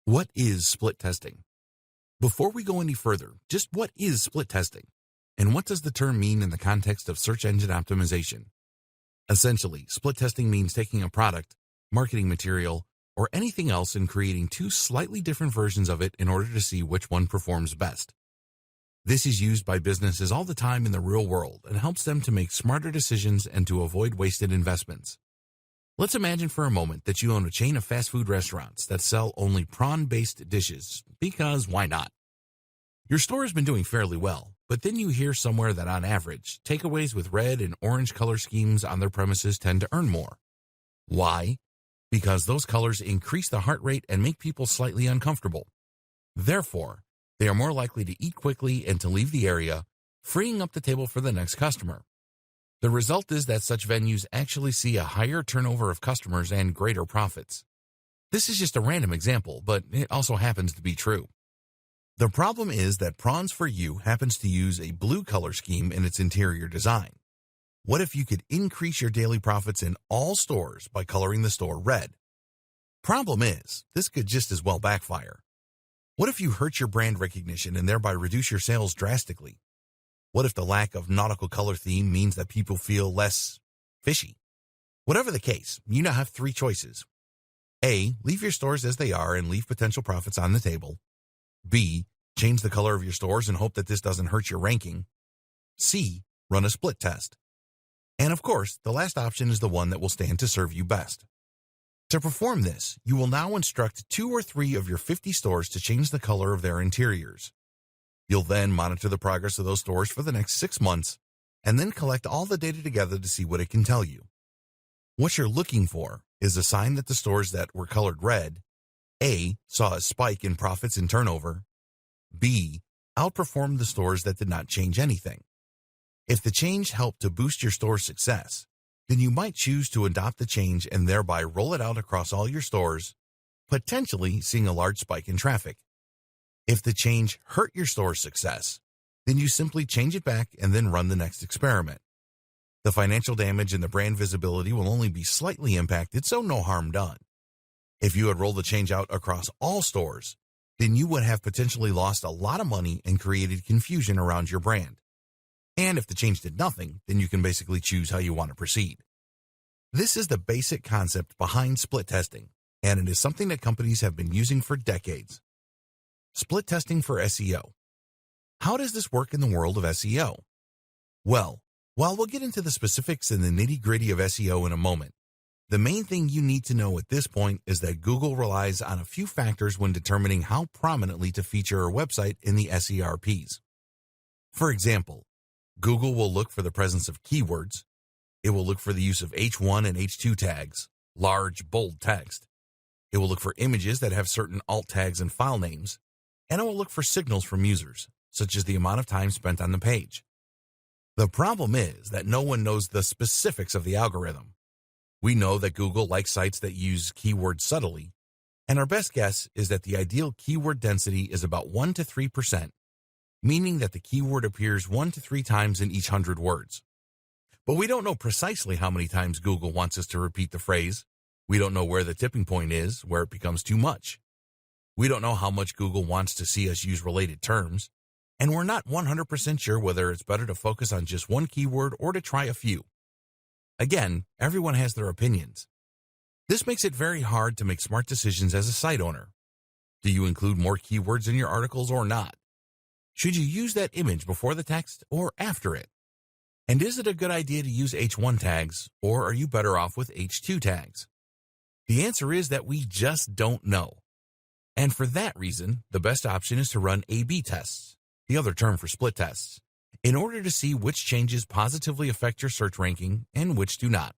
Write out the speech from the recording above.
What is split testing? Before we go any further, just what is split testing? And what does the term mean in the context of search engine optimization? Essentially, split testing means taking a product, marketing material, or anything else and creating two slightly different versions of it in order to see which one performs best. This is used by businesses all the time in the real world and helps them to make smarter decisions and to avoid wasted investments. Let's imagine for a moment that you own a chain of fast food restaurants that sell only prawn-based dishes, because why not? Your store has been doing fairly well, but then you hear somewhere that on average, takeaways with red and orange color schemes on their premises tend to earn more. Why? Because those colors increase the heart rate and make people slightly uncomfortable. Therefore, they are more likely to eat quickly and to leave the area, freeing up the table for the next customer. The result is that such venues actually see a higher turnover of customers and greater profits. This is just a random example, but it also happens to be true. The problem is that Prawns For You happens to use a blue color scheme in its interior design. What if you could increase your daily profits in all stores by coloring the store red? Problem is, this could just as well backfire. What if you hurt your brand recognition and thereby reduce your sales drastically? What if the lack of nautical color theme means that people feel less fishy? Whatever the case, you now have three choices. A, leave your stores as they are and leave potential profits on the table. B, change the color of your stores and hope that this doesn't hurt your ranking. C, run a split test. And of course, the last option is the one that will stand to serve you best. To perform this, you will now instruct 2 or 3 of your 50 stores to change the color of their interiors. You'll then monitor the progress of those stores for the next 6 months, and then collect all the data together to see what it can tell you. What you're looking for is a sign that the stores that were colored red, A, saw a spike in profits and turnover, B, outperformed the stores that did not change anything. If the change helped to boost your store's success, then you might choose to adopt the change and thereby roll it out across all your stores, potentially seeing a large spike in traffic. If the change hurt your store's success, then you simply change it back and then run the next experiment. The financial damage and the brand visibility will only be slightly impacted, so no harm done. If you had rolled the change out across all stores, then you would have potentially lost a lot of money and created confusion around your brand. And if the change did nothing, then you can basically choose how you want to proceed. This is the basic concept behind split testing, and it is something that companies have been using for decades. Split testing for SEO. How does this work in the world of SEO? Well, while we'll get into the specifics and the nitty-gritty of SEO in a moment, the main thing you need to know at this point is that Google relies on a few factors when determining how prominently to feature a website in the SERPs. For example, Google will look for the presence of keywords. It will look for the use of H1 and H2 tags, large, bold text. It will look for images that have certain alt tags and file names, and it will look for signals from users, such as the amount of time spent on the page. The problem is that no one knows the specifics of the algorithm. We know that Google likes sites that use keywords subtly, and our best guess is that the ideal keyword density is about 1 to 3%, meaning that the keyword appears 1 to 3 times in each 100 words. But we don't know precisely how many times Google wants us to repeat the phrase. We don't know where the tipping point is, where it becomes too much. We don't know how much Google wants to see us use related terms, and we're not 100% sure whether it's better to focus on just one keyword or to try a few. Again, everyone has their opinions. This makes it very hard to make smart decisions as a site owner. Do you include more keywords in your articles or not? Should you use that image before the text or after it? And is it a good idea to use H1 tags, or are you better off with H2 tags? The answer is that we just don't know. And for that reason, the best option is to run A/B tests, the other term for split tests, in order to see which changes positively affect your search ranking and which do not.